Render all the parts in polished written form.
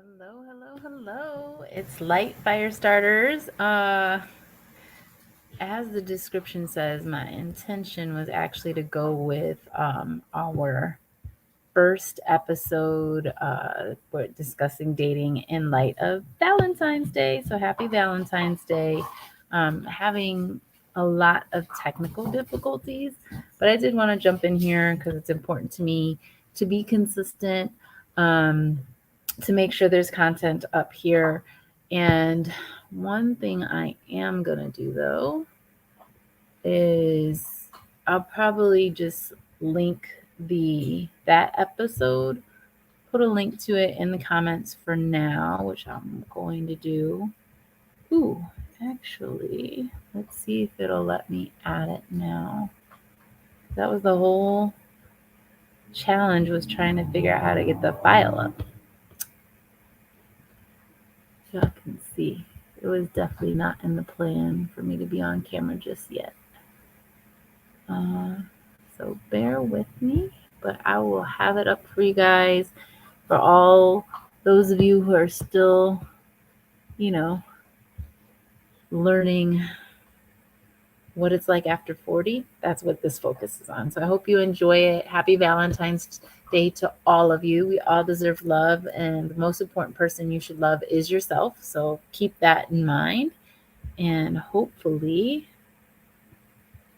Hello, hello, hello. It's LITE Firestarters. As the description says, my intention was actually to go with our first episode. We're discussing dating in light of Valentine's Day. So happy Valentine's Day. Having a lot of technical difficulties, but I did want to jump in here because it's important to me to be consistent. Um, to make sure there's content up here. And one thing I am going to do though is I'll probably just link that episode, put a link to it in the comments for now, which I'm going to do. Ooh, actually, let's see if it'll let me add it now. That was the whole challenge, was trying to figure out how to get the file up. Y'all can see it was definitely not in the plan for me to be on camera just yet. So bear with me, but I will have it up for you guys. For all those of you who are still, learning what it's like after 40, that's what this focus is on. So I hope you enjoy it. Happy Valentine's Day to all of you. We all deserve love, and the most important person you should love is yourself. So keep that in mind, and hopefully,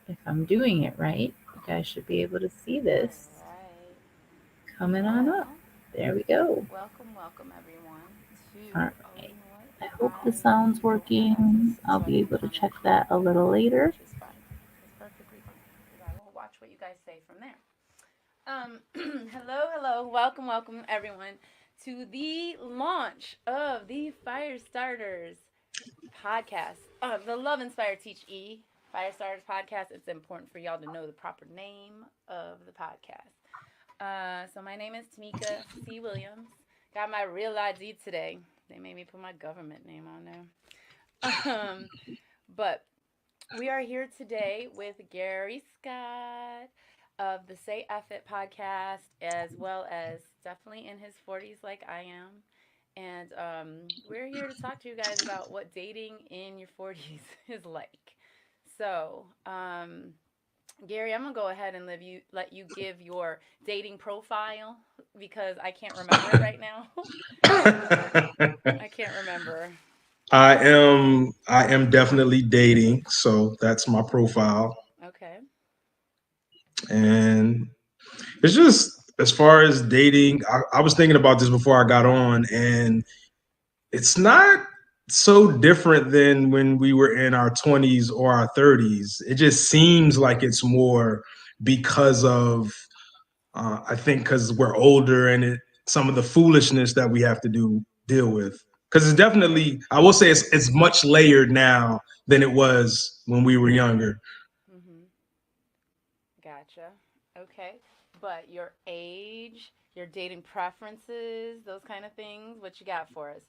if I'm doing it right, you guys should be able to see this coming on up. There we go. Welcome everyone All right. I hope the sound's working. I'll be able to check that a little later. Which is fine. It's perfectly fine. I will watch what you guys say from there. Hello. Welcome everyone to the launch of the Firestarters podcast. The Love Inspire Teach Firestarters podcast. It's important for y'all to know the proper name of the podcast. So my name is Tamika C. Williams. Got my real ID today. They made me put my government name on there. But we are here today with Gary Scott of the Say F It podcast, as well as definitely in his 40s like I am. And we're here to talk to you guys about what dating in your 40s is like. So, Gary, I'm gonna go ahead and let you give your dating profile because I can't remember it right now. I can't remember. I am definitely dating, so that's my profile. Okay. And it's just as far as dating, I was thinking about this before I got on, and it's not so different than when we were in our 20s or our 30s. It just seems like it's more because of I think because we're older and some of the foolishness that we have to deal with. Because it's definitely, I will say it's much layered now than it was when we were younger. Mm-hmm. Gotcha. Okay. But your age, your dating preferences, those kind of things, what you got for us?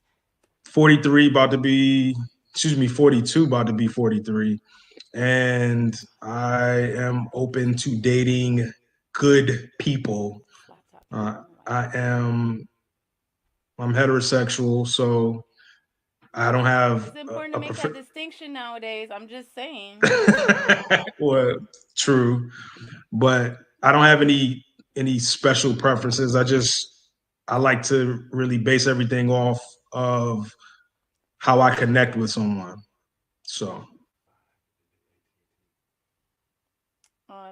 42, about to be 43. And I am open to dating good people. I'm heterosexual, so I don't have. It's important to make that distinction nowadays. I'm just saying. Well, true, but I don't have any special preferences. I like to really base everything off of how I connect with someone. So.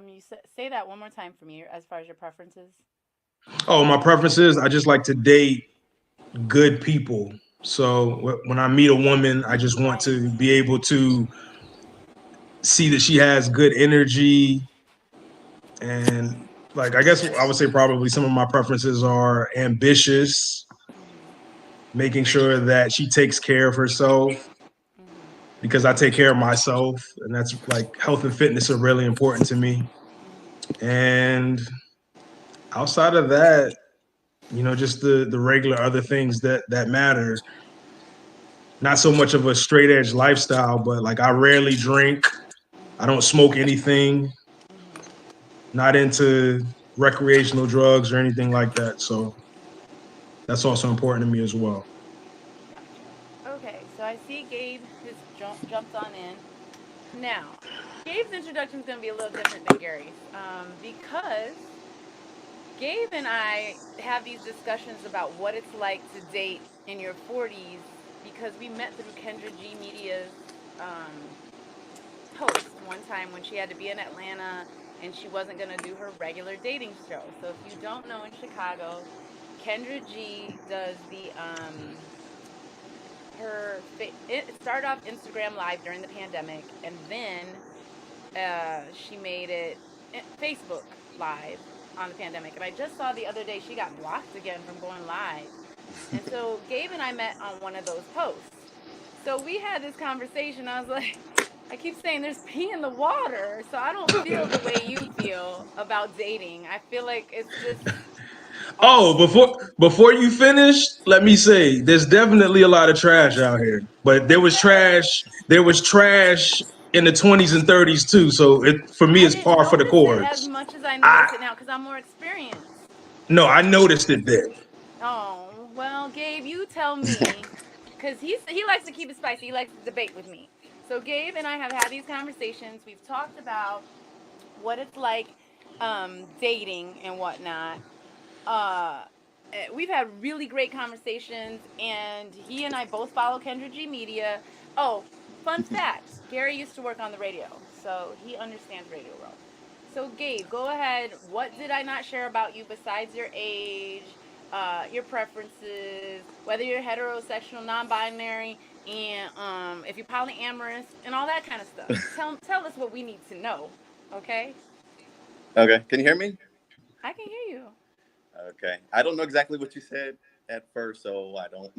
You say that one more time for me as far as your preferences. Oh, my preferences, I just like to date good people. So when I meet a woman, I just want to be able to see that she has good energy. And like, I guess I would say probably some of my preferences are ambitious, making sure that she takes care of herself, because I take care of myself, and that's like health and fitness are really important to me. And outside of that, just the regular other things that matter. Not so much of a straight edge lifestyle, but like I rarely drink. I don't smoke anything. Not into recreational drugs or anything like that. So that's also important to me as well. I see Gabe has jumped on in. Now, Gabe's introduction is going to be a little different than Gary's because Gabe and I have these discussions about what it's like to date in your 40s because we met through Kendra G Media's um, post one time when she had to be in Atlanta and she wasn't going to do her regular dating show. So if you don't know, in Chicago, Kendra G does it started off Instagram Live during the pandemic, and then she made it Facebook Live on the pandemic. And I just saw the other day she got blocked again from going live. And so Gabe and I met on one of those posts. So we had this conversation. I was like, I keep saying there's pee in the water. So I don't feel the way you feel about dating. I feel like it's just off. Oh, before you finish, let me say there's definitely a lot of trash out here. But there was Okay. trash. There was trash in the 20s and 30s too. So for me, I it's didn't par for the notice it as course. much as I I notice it now because I'm more experienced. No, I noticed it then. Oh, well, Gabe, you tell me. Because he likes to keep it spicy. He likes to debate with me. So Gabe and I have had these conversations. We've talked about what it's like dating and whatnot. Uh, we've had really great conversations, and he and I both follow Kendra G Media. Oh, fun fact: Gary used to work on the radio, so he understands radio well. So, Gabe, go ahead. What did I not share about you besides your age, your preferences, whether you're heterosexual, non-binary, and if you're polyamorous, and all that kind of stuff? Tell us what we need to know. Okay, Okay, can you hear me? I can hear you. Okay, I don't know exactly what you said at first, so I don't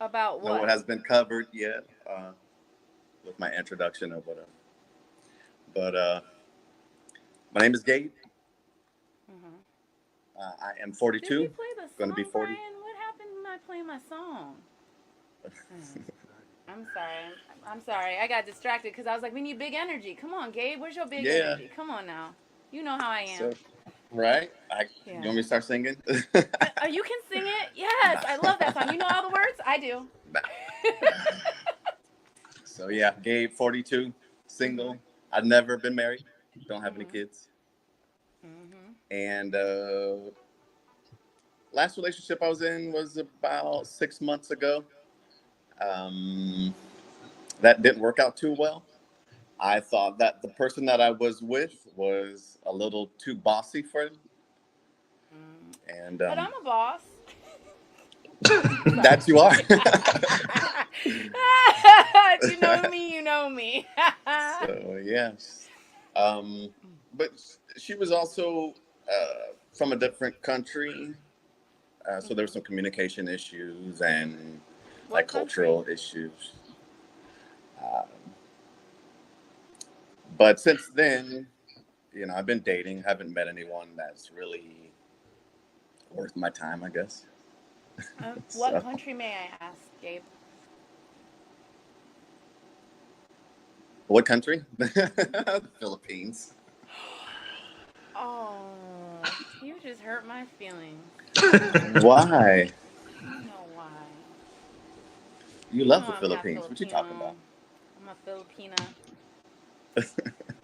About know what what? has been covered yet with my introduction or whatever. But my name is Gabe. Mm-hmm. I am Did we 42, play the going to be song, 40. Brian? What happened when I played my song? I'm sorry. I'm sorry. I got distracted because I was like, we need big energy. Come on, Gabe. Where's your big Yeah. energy? Come on now. You know how I am. So right, you Yeah. want me to start singing? You can sing it? Yes. I love that song. You know all the words? I do. Nah. So yeah, Gabe, 42, single. I've never been married. Don't have any kids. And last relationship I was in was about 6 months ago. Um, that didn't work out too well. I thought that the person that I was with was a little too bossy for him. And But I'm a boss. that you are. You know me, you know me. So, yes. But she was also from a different country. So there were some communication issues and What like country? cultural issues. Um, but since then, I've been dating, haven't met anyone that's really worth my time, I guess. What So, country may I ask, Gabe? what country? The Philippines. Oh, you just hurt my feelings. Why? You know why? You You love know the I'm half Philippines. What you talking Filipino. about? I'm a Filipina.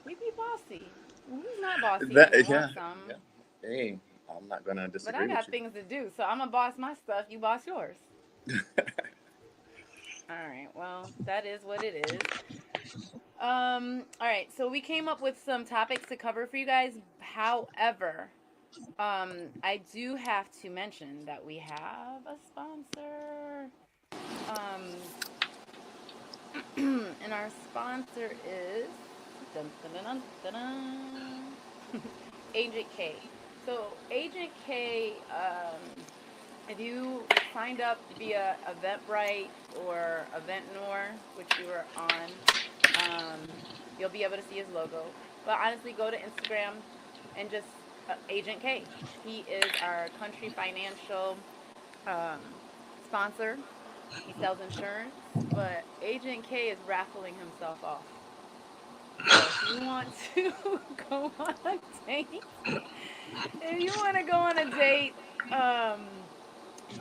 We be bossy. Who's not bossy That, and want yeah, yeah. some? Hey, I'm not gonna But I disagree with got you. things to do, so I'm gonna boss my stuff. You boss yours. All right. Well, that is what it is. All right. So we came up with some topics to cover for you guys. However, I do have to mention that we have a sponsor. Um, and our sponsor is dun, dun, dun, dun, dun, Agent K. So Agent K, if you signed up via Eventbrite or Eventnor, which you were on, um, you'll be able to see his logo. But honestly, go to Instagram and just Agent K. He is our country financial um, sponsor. He sells insurance, but Agent K is raffling himself off. So if you want to go on a date, if you want to go on a date,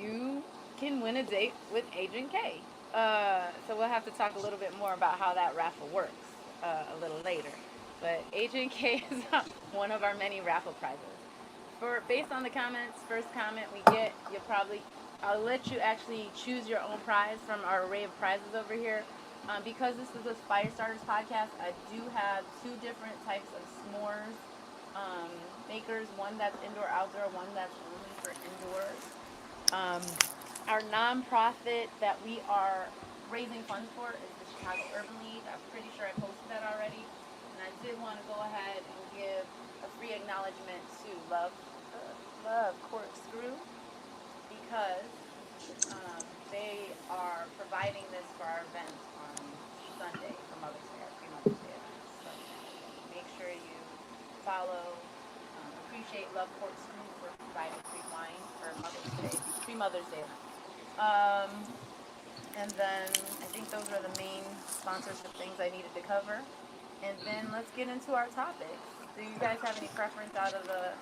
you can win a date with Agent K. So we'll have to talk a little bit more about how that raffle works a little later. But Agent K is one of our many raffle prizes. Based on the comments, first comment we get, I'll let you actually choose your own prize from our array of prizes over here. Because this is a Firestarters podcast, I do have two different types of s'mores makers. One that's indoor outdoor, one that's only for indoors. Um, our nonprofit that we are raising funds for is the Chicago Urban League. I'm pretty sure I posted that already. And I did want to go ahead and give a free acknowledgement to Love Corkscrew because they are providing this for our event on Sunday for Mother's Day, our pre-Mother's Day event. So make sure you follow, appreciate Love Corkscrew for providing free wine for Mother's Day, pre-Mother's Day event. And then I think those are the main sponsorship things I needed to cover. And then let's get into our topics. Do you guys have any preference out of the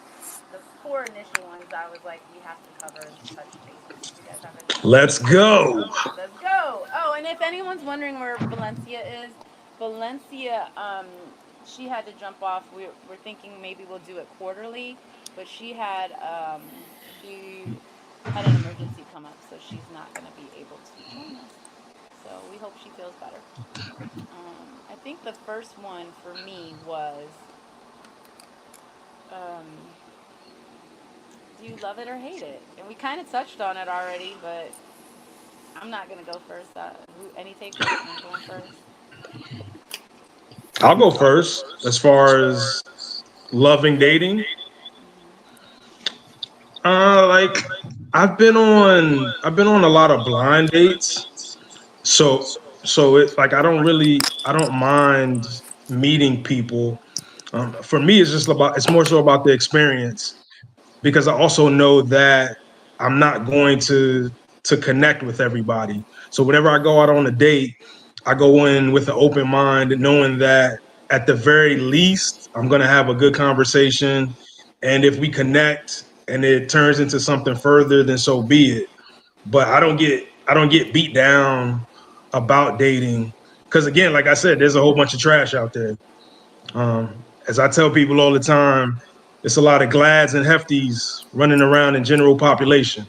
four initial ones? I was like, we have to cover and touch bases. Do you guys have any? Let's go. Let's go. Oh, and if anyone's wondering where Valencia is, Valencia, she had to jump off. We're thinking maybe we'll do it quarterly, but she had an emergency come up, so she's not going to be able to join us. So we hope she feels better. I think the first one for me was, do you love it or hate it? And we kind of touched on it already, but I'm not going to go first. Any takers? I'm going first. I'll go first as far as loving dating. Like I've been on a lot of blind dates. So it's like I don't mind meeting people. For me, it's more so about the experience because I also know that I'm not going to connect with everybody. So whenever I go out on a date, I go in with an open mind, knowing that at the very least I'm going to have a good conversation, and if we connect and it turns into something further, then so be it. But I don't get beat down about dating because again, like I said, there's a whole bunch of trash out there. As I tell people all the time, it's a lot of glads and hefties running around in general population.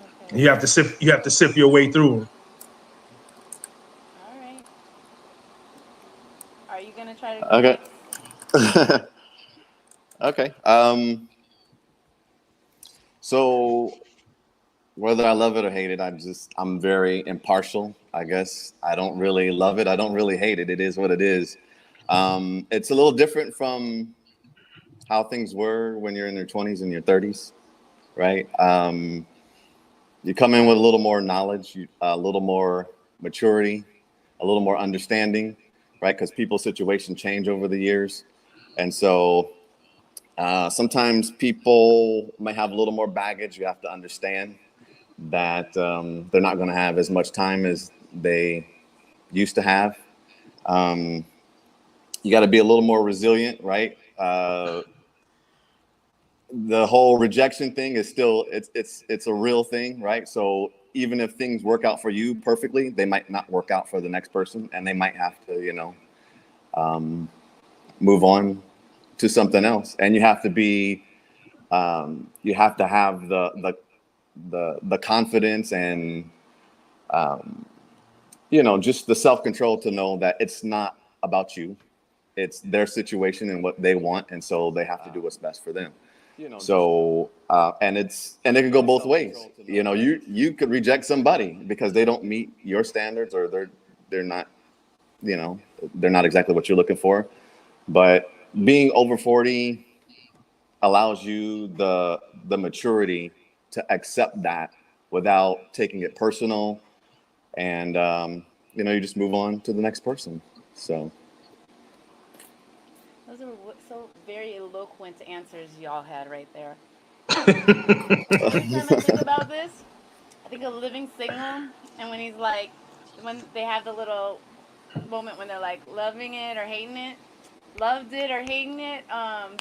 And Okay. you have to sift your way through them. All right. Are you going to try to go Okay. next? Okay. So whether I love it or hate it, I'm very impartial, I guess. I don't really love it. I don't really hate it. It is what it is. It's a little different from how things were when you're in your 20s and your 30s, right? You come in with a little more knowledge, a little more maturity, a little more understanding, right? Because people's situations change over the years. And so sometimes people may have a little more baggage. You have to understand that they're not going to have as much time as they used to have. Um, you got to be a little more resilient, right? The whole rejection thing is still it's a real thing, right? So even if things work out for you perfectly, they might not work out for the next person, and they might have to, move on to something else. And you have to be, you have to have the confidence and just the self-control to know that it's not about you. It's their situation and what they want, and so they have to do what's best for them. So and it can go both ways. You could reject somebody because they don't meet your standards, or they're not, they're not exactly what you're looking for. But being over 40 allows you the maturity to accept that without taking it personal, and you just move on to the next person. So Those are so very eloquent answers y'all had right there. Every time I think about this, I think of Living Single, and when they have the little moment when they're like loving it or hating it, loved it or hating it.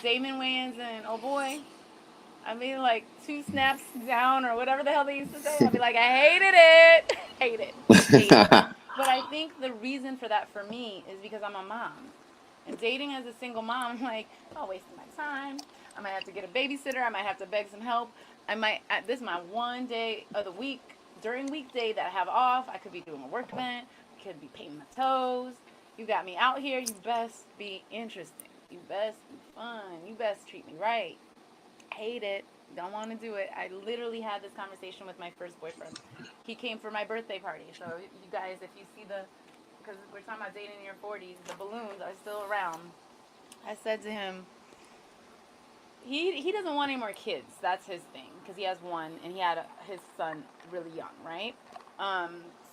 Damon Wayans and oh boy, I mean like two snaps down or whatever the hell they used to say. I'll be like, I hated it. Hate it. Hate it. But I think the reason for that for me is because I'm a mom. And dating as a single mom, I'm like, oh, wasting my time. I might have to get a babysitter. I might have to beg some help. This is my one day of the week, during weekday that I have off. I could be doing a work event. I could be painting my toes. You got me out here. You best be interesting. You best be fun. You best treat me right. Hate it. Don't want to do it. I literally had this conversation with my first boyfriend. He came for my birthday party. So you guys, if you see because we're talking about dating in your 40s, the balloons are still around. I said to him, he doesn't want any more kids. That's his thing, because he has one, and he had his son really young, right?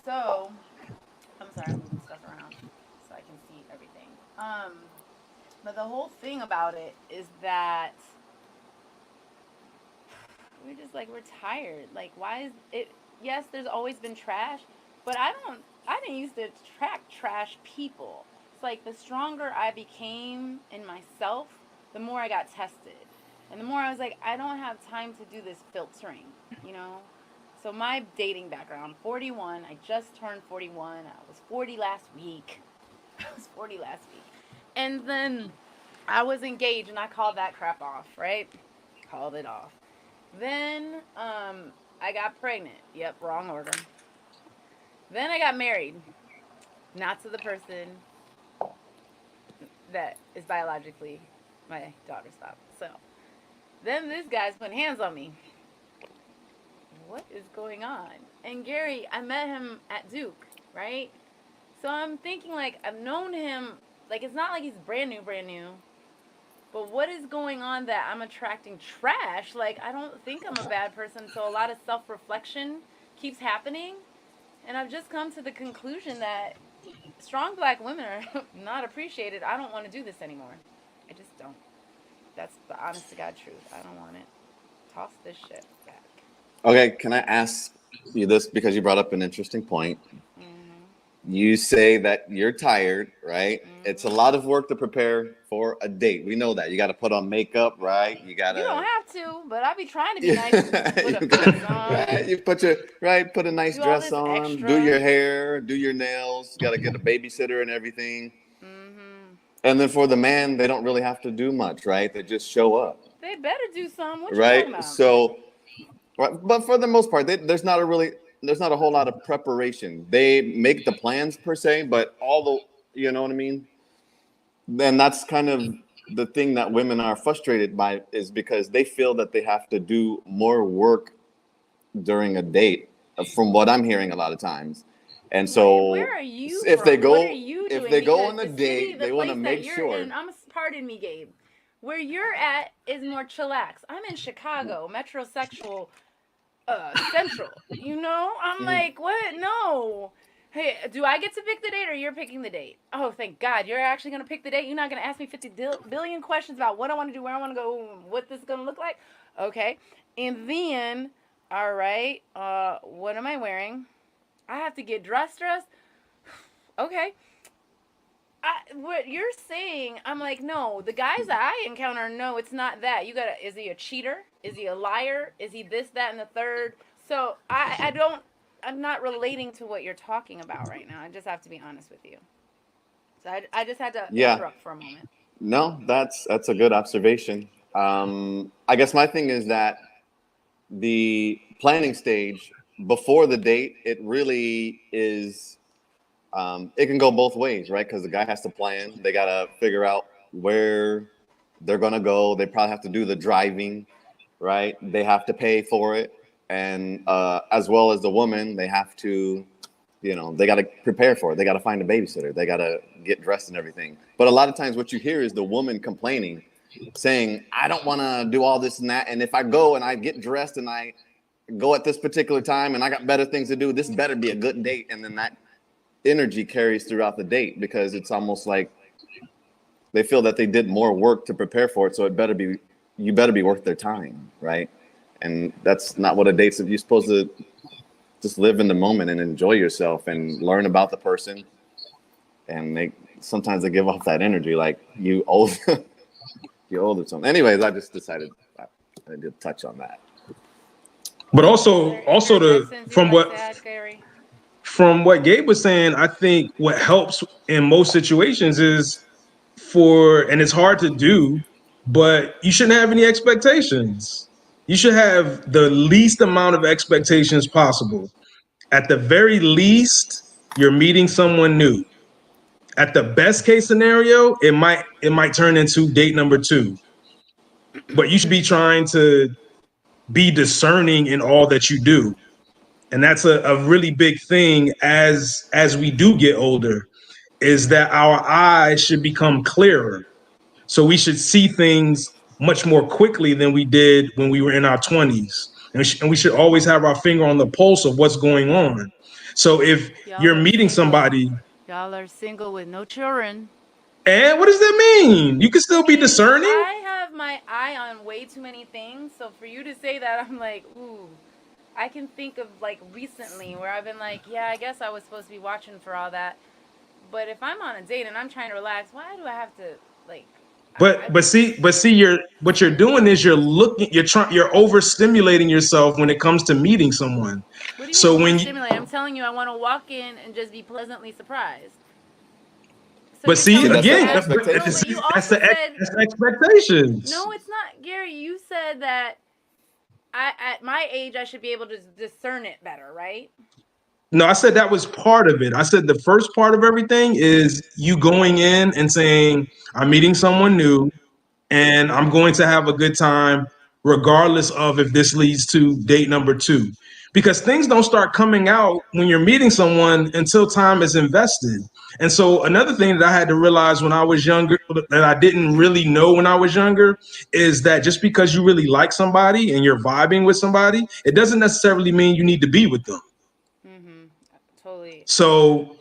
So, I'm sorry, I'm moving stuff around so I can see everything. But the whole thing about it is that we're tired. Like, why is it? Yes, there's always been trash, but I didn't used to attract trash people. It's like the stronger I became in myself, the more I got tested. And the more I was like, I don't have time to do this filtering, you know? So my dating background, 41, I just turned 41. I was 40 last week. And then I was engaged and I called that crap off, right? Called it off. Then I got pregnant. Yep, wrong order. Then I got married. Not to the person that is biologically my daughter's father. So then this guy's putting hands on me. What is going on? And Gary, I met him at Duke, right? So I'm thinking, like, I've known him, like, it's not like he's brand new. But what is going on that I'm attracting trash? Like, I don't think I'm a bad person, so a lot of self-reflection keeps happening. And I've just come to the conclusion that strong black women are not appreciated. I don't want to do this anymore. I just don't. That's the honest to God truth. I don't want it. Toss this shit back. Okay, can I ask you this, because you brought up an interesting point? You say that you're tired, right? It's a lot of work to prepare for a date. We know that. You got to put on makeup, right? You got to. You don't have to, but I be trying to be nice. Put a dress on. Right? You put a nice dress on, extra. do your hair, do your nails. Got to get a babysitter and everything. And then for the man, they don't really have to do much, right? They just show up. They better do something. What you right? talking about? So, but for the most part, there's not a whole lot of preparation. They make the plans per se, but you know what I mean? Then that's kind of the thing that women are frustrated by, is because they feel that they have to do more work during a date, from what I'm hearing a lot of times. And so where are you if from? they go, what are you doing? if they go Because on a the date, city, they want to make sure. Pardon me, Gabe. Where you're at is more chillax. I'm in Chicago, metrosexual, central. You know, I'm like, what? No. Hey, do I get to pick the date, or you're picking the date? Oh, thank God, you're actually gonna pick the date. You're not gonna ask me 50 billion questions about what I want to do, where I want to go, what this is gonna look like. Okay, and then, all right, what am I wearing? I have to get dressed. Okay. What you're saying, I'm like, no, the guys that I encounter, no, it's not that. Is he a cheater? Is he a liar? Is he this, that, and the third? So I'm not relating to what you're talking about right now. I just have to be honest with you. So I just had to interrupt for a moment. No, that's a good observation. I guess my thing is that the planning stage before the date, it really is, it can go both ways, right? Because the guy has to plan. They got to figure out where they're going to go. They probably have to do the driving, right? They have to pay for it. And as well as the woman, they have to, they got to prepare for it. They got to find a babysitter. They got to get dressed and everything. But a lot of times what you hear is the woman complaining, saying, I don't want to do all this and that. And if I go and I get dressed and I go at this particular time and I got better things to do, this better be a good date. And then that energy carries throughout the date, because it's almost like they feel that they did more work to prepare for it. So you better be worth their time, right? And that's not what a date's. You're supposed to just live in the moment and enjoy yourself and learn about the person. And sometimes they give off that energy like you owe them something. Anyways, I just decided I did touch on that. But also from what. from what Gabe was saying, I think what helps in most situations is and it's hard to do, but you shouldn't have any expectations. You should have the least amount of expectations possible. At the very least, you're meeting someone new. At the best case scenario, it might turn into date number 2. But you should be trying to be discerning in all that you do. And that's a really big thing as we do get older, is that our eyes should become clearer. So we should see things much more quickly than we did when we were in our 20s. And we should always have our finger on the pulse of what's going on. So if you're meeting somebody, Y'all are single with no children. and what does that mean? You can still be discerning. I have my eye on way too many things. So for you to say that, I'm like, ooh. I can think of like recently where I've been like, yeah, I guess I was supposed to be watching for all that. But if I'm on a date and I'm trying to relax, why do I have to like? But see, what you're doing is you're overstimulating yourself when it comes to meeting someone. What do you So mean when overstimulate? I'm telling you, I want to walk in and just be pleasantly surprised. So but see that's again, the expectation. No, but you that's also the said that's the expectations. no. It's not, Gary. You said that at my age I should be able to discern it better, right? No, I said that was part of it. I said the first part of everything is you going in and saying, I'm meeting someone new and I'm going to have a good time, regardless of if this leads to date number 2. Because things don't start coming out when you're meeting someone until time is invested. And so another thing that I had to realize when I was younger, that I didn't really know when I was younger, is that just because you really like somebody and you're vibing with somebody, it doesn't necessarily mean you need to be with them. Totally. So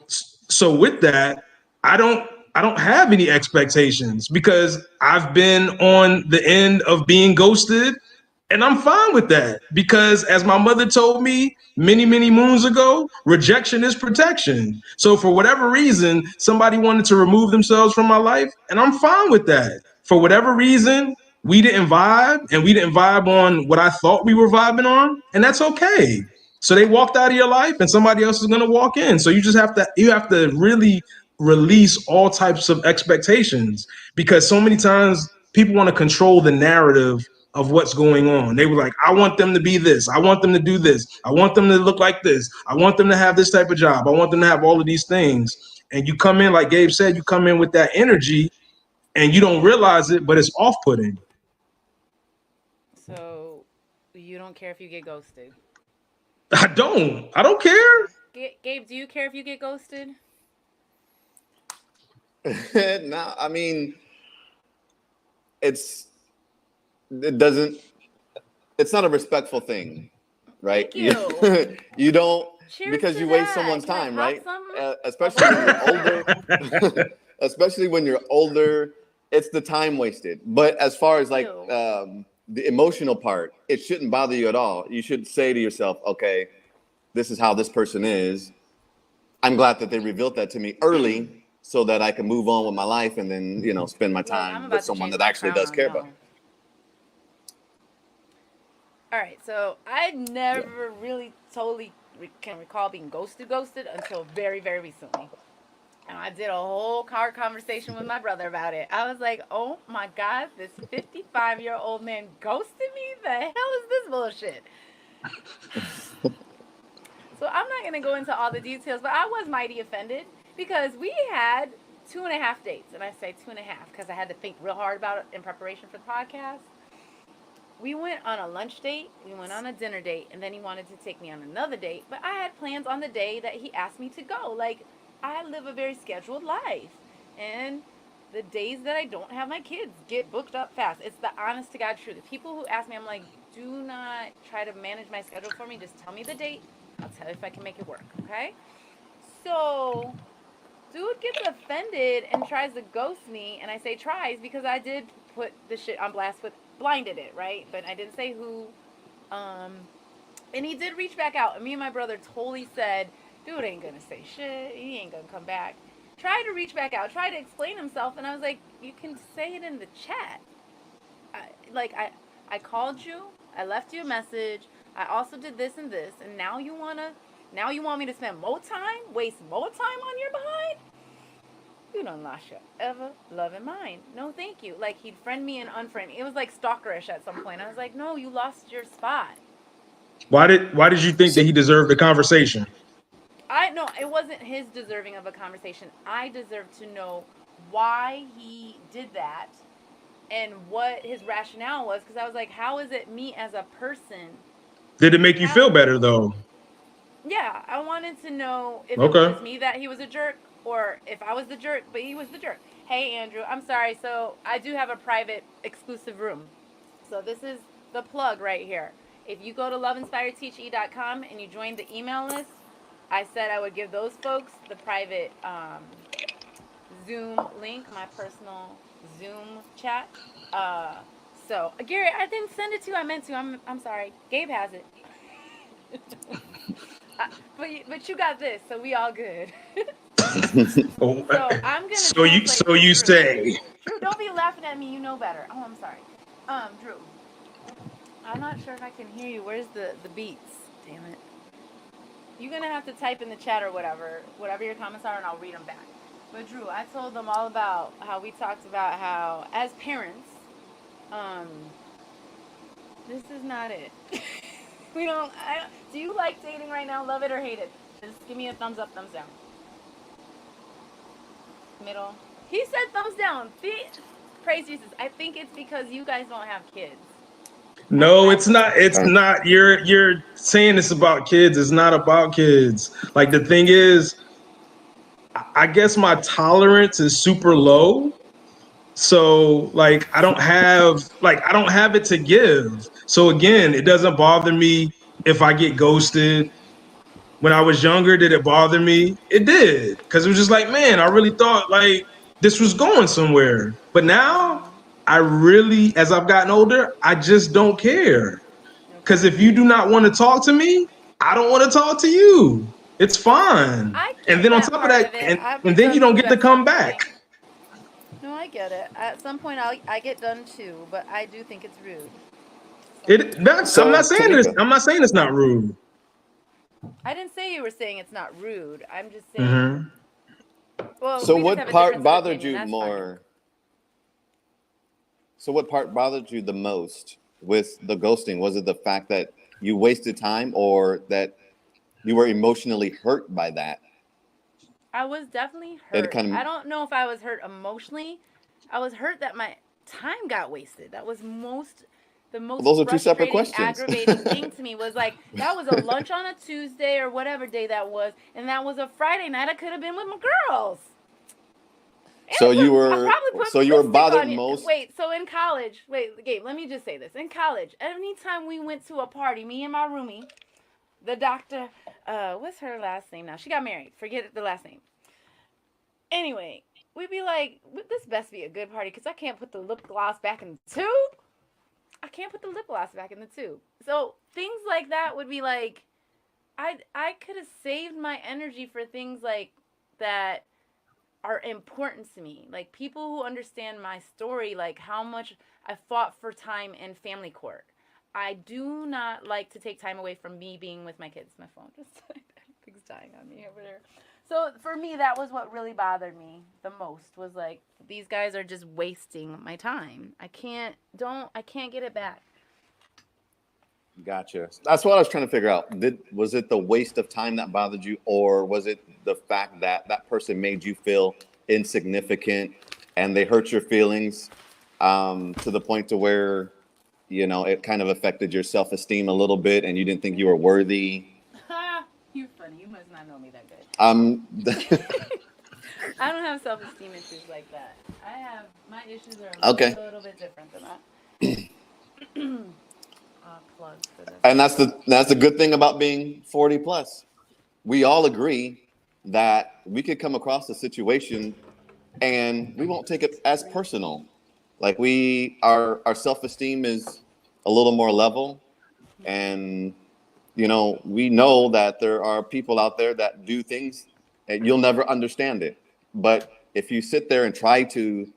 with that, I don't have any expectations because I've been on the end of being ghosted, and I'm fine with that because as my mother told me many moons ago, rejection is protection. So for whatever reason, somebody wanted to remove themselves from my life, and I'm fine with that. For whatever reason, we didn't vibe, and we didn't vibe on what I thought we were vibing on, and that's okay. So they walked out of your life and somebody else is going to walk in. So you have to really release all types of expectations, because so many times people want to control the narrative of what's going on. They were like, I want them to be this. I want them to do this. I want them to look like this. I want them to have this type of job. I want them to have all of these things. And you come in, like Gabe said, you come in with that energy and you don't realize it, but it's off-putting. So you don't care if you get ghosted? I don't care. Gabe, do you care if you get ghosted? No, I mean, it doesn't. It's not a respectful thing, right? Thank you. You don't. Cheers because to you waste that. someone's Can I time, pop right? some? Especially when you're older. Especially when you're older, it's the time wasted. But as far as like the emotional part, it shouldn't bother you at all. You should say to yourself, okay, this is how this person is. I'm glad that they revealed that to me early so that I can move on with my life and then, spend my time with someone that actually does care about me. All right, so I never really totally can recall being ghosted until very, very recently. And I did a whole car conversation with my brother about it. I was like, oh my God, this 55-year-old man ghosted me? The hell is this bullshit? So I'm not going to go into all the details, but I was mighty offended because we had 2.5 dates. And I say 2.5 because I had to think real hard about it in preparation for the podcast. We went on a lunch date, we went on a dinner date, and then he wanted to take me on another date. But I had plans on the day that he asked me to go. Like, I live a very scheduled life. And the days that I don't have my kids get booked up fast. It's the honest to God truth. People who ask me, I'm like, do not try to manage my schedule for me. Just tell me the date. I'll tell you if I can make it work, okay? So, dude gets offended and tries to ghost me. And I say tries because I did put the shit on blast with blinded it, right? But I didn't say who. And he did reach back out. And me and my brother totally said, dude ain't gonna say shit. He ain't gonna come back. Tried to reach back out. Tried to explain himself. And I was like, you can say it in the chat. I called you. I left you a message. I also did this and this. And now you want to Now you want me to spend more time, waste more time on your behind? You done lost your ever loving mind. No, thank you. Like, he'd friend me and unfriend me. It was like stalkerish at some point. I was like, no, you lost your spot. Why did you think that he deserved the conversation? I know it wasn't his deserving of a conversation. I deserve to know why he did that and what his rationale was, because I was like, how is it me as a person? Did it make you feel better though? Yeah, I wanted to know if it was Okay. just me that he was a jerk, or if I was the jerk, but he was the jerk. Hey, Andrew, I'm sorry. So I do have a private exclusive room. So this is the plug right here. If you go to loveinspiredteache.com and you join the email list, I said I would give those folks the private Zoom link, my personal Zoom chat. So Gary, I didn't send it to you. I meant to. I'm sorry. Gabe has it. But you got this, so we all good. Oh, So I'm gonna so you translate for Drew. say. Drew, don't be laughing at me. You know better. Oh, I'm sorry. Drew, I'm not sure if I can hear you. Where's the beats? Damn it. You're gonna have to type in the chat or whatever your comments are, and I'll read them back. But Drew, I told them all about how we talked about how, as parents, this is not it. We don't. Do you like dating right now? Love it or hate it? Just give me a thumbs up, thumbs down. Middle. He said thumbs down. Praise Jesus. I think it's because you guys don't have kids. No, it's not. It's not. You're saying it's about kids. It's not about kids. Like, the thing is, I guess my tolerance is super low. So like I don't have it to give. So again, it doesn't bother me if I get ghosted. When I was younger, did it bother me? It did. Because it was just like, man, I really thought like this was going somewhere. But now I really, as I've gotten older, I just don't care. Because if you do not want to talk to me, I don't want to talk to you. It's fine. And then on top of that, and then you don't get to come back. No, I get it. At some point, I get done too, but I do think it's rude. I'm not saying this. I'm not saying it's not rude. I didn't say you were saying it's not rude. I'm just saying. Mm-hmm. Well, so what part bothered you more? So what part bothered you the most with the ghosting? Was it the fact that you wasted time, or that you were emotionally hurt by that? I was definitely hurt. I don't know if I was hurt emotionally. I was hurt that my time got wasted. That was the most those are two separate questions. Aggravating thing to me was like, that was a lunch on a Tuesday or whatever day that was, and that was a Friday night. I could have been with my girls. So you were bothered most. Wait, so in college, Gabe, let me just say this. In college, anytime we went to a party, me and my roomie, the doctor, what's her last name now? She got married. Forget the last name. Anyway, we'd be like, this best be a good party because I can't put the lip gloss back in the tube. I can't put the lip gloss back in the tube. So things like that would be like, I could have saved my energy for things like that are important to me. Like people who understand my story, like how much I fought for time in family court. I do not like to take time away from me being with my kids. My phone just everything's dying on me over there. So for me, that was what really bothered me the most, was like, these guys are just wasting my time. I can't get it back. Gotcha. That's what I was trying to figure out. Was it the waste of time that bothered you, or was it the fact that that person made you feel insignificant and they hurt your feelings to the point to where, you know, it kind of affected your self-esteem a little bit and you didn't think you were worthy? You're funny. You must not know me that good. I don't have self-esteem issues like that. My issues are a little bit different than that. Plugs for this. And that's the good thing about being 40 plus. We all agree that we could come across a situation and we won't take it as personal. Like our self-esteem is a little more level, and you know, we know that there are people out there that do things and you'll never understand it. But if you sit there and try to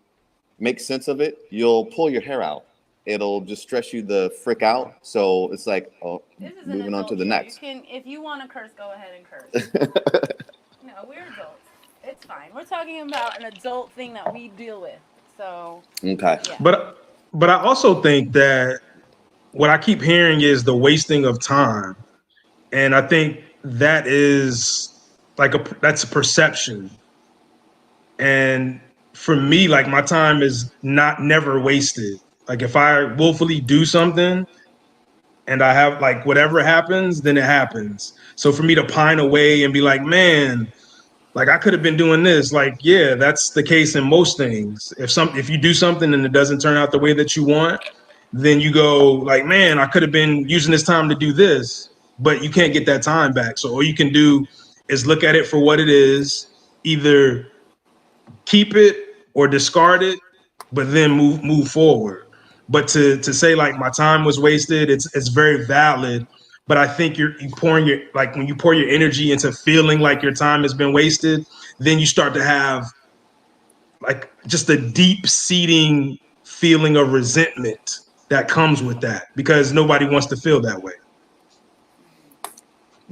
make sense of it, you'll pull your hair out. it'll just stress you the frick out. So it's like, oh, This is an moving on to adult the show. next. You can, if you want to curse, go ahead and curse. No, we're adults. It's fine. We're talking about an adult thing that we deal with. So, Okay. yeah. But I also think that what I keep hearing is the wasting of time. And I think that is that's a perception. And for me, like my time is not never wasted. Like if I willfully do something and I have like whatever happens, then it happens. So for me to pine away and be like, man, like I could have been doing this, like, yeah, that's the case in most things. If you do something and it doesn't turn out the way that you want, then you go like, man, I could have been using this time to do this, but you can't get that time back. So all you can do is look at it for what it is, either keep it or discard it, but then move forward. But to say like my time was wasted, it's very valid. But I think you pouring your like when you pour your energy into feeling like your time has been wasted, then you start to have like just a deep seating feeling of resentment that comes with that because nobody wants to feel that way.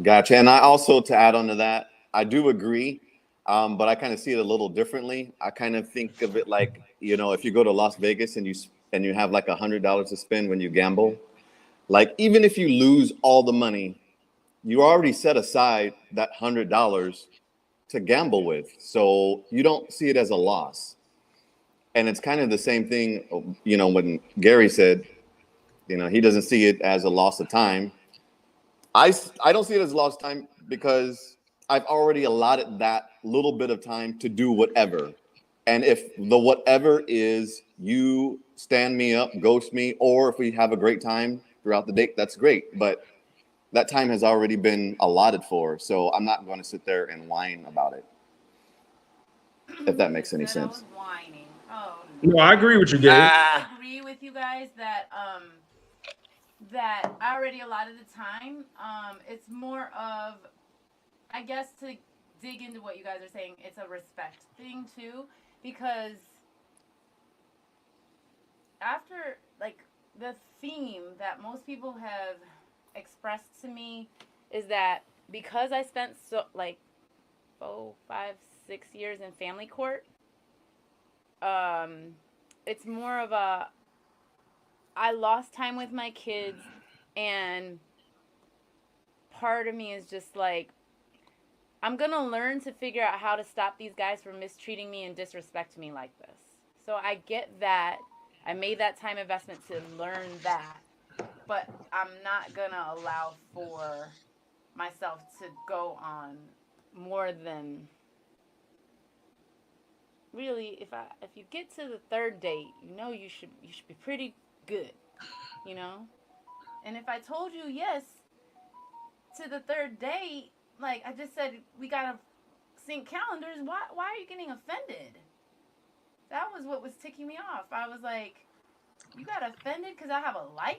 Gotcha. And I also, to add on to that, I do agree, but I kind of see it a little differently. I kind of think of it like, if you go to Las Vegas and you have like $100 to spend when you gamble, like even if you lose all the money, you already set aside that $100 to gamble with, so you don't see it as a loss. And it's kind of the same thing, when Gary said, he doesn't see it as a loss of time. I don't see it as lost time because I've already allotted that little bit of time to do whatever. And if the whatever is you stand me up, ghost me, or if we have a great time throughout the day, that's great. But that time has already been allotted for. So I'm not going to sit there and whine about it, if that makes any Said I sense. was whining. Oh No, no. I agree with you, Gabe. I agree with you guys that I already allotted the time. It's more of, I guess, to dig into what you guys are saying. It's a respect thing too, because after like the theme that most people have expressed to me is that because I spent so like 4, 5, 6 years in family court, it's more of a I lost time with my kids, and part of me is just like, I'm gonna learn to figure out how to stop these guys from mistreating me and disrespecting me like this. So I get that. I made that time investment to learn that, but I'm not gonna allow for myself to go on more than really. If you get to the third date, you should be pretty good, you know. And if I told you yes to the third date, like I just said, we gotta sync calendars. Why are you getting offended? That was what was ticking me off. I was like, you got offended because I have a life?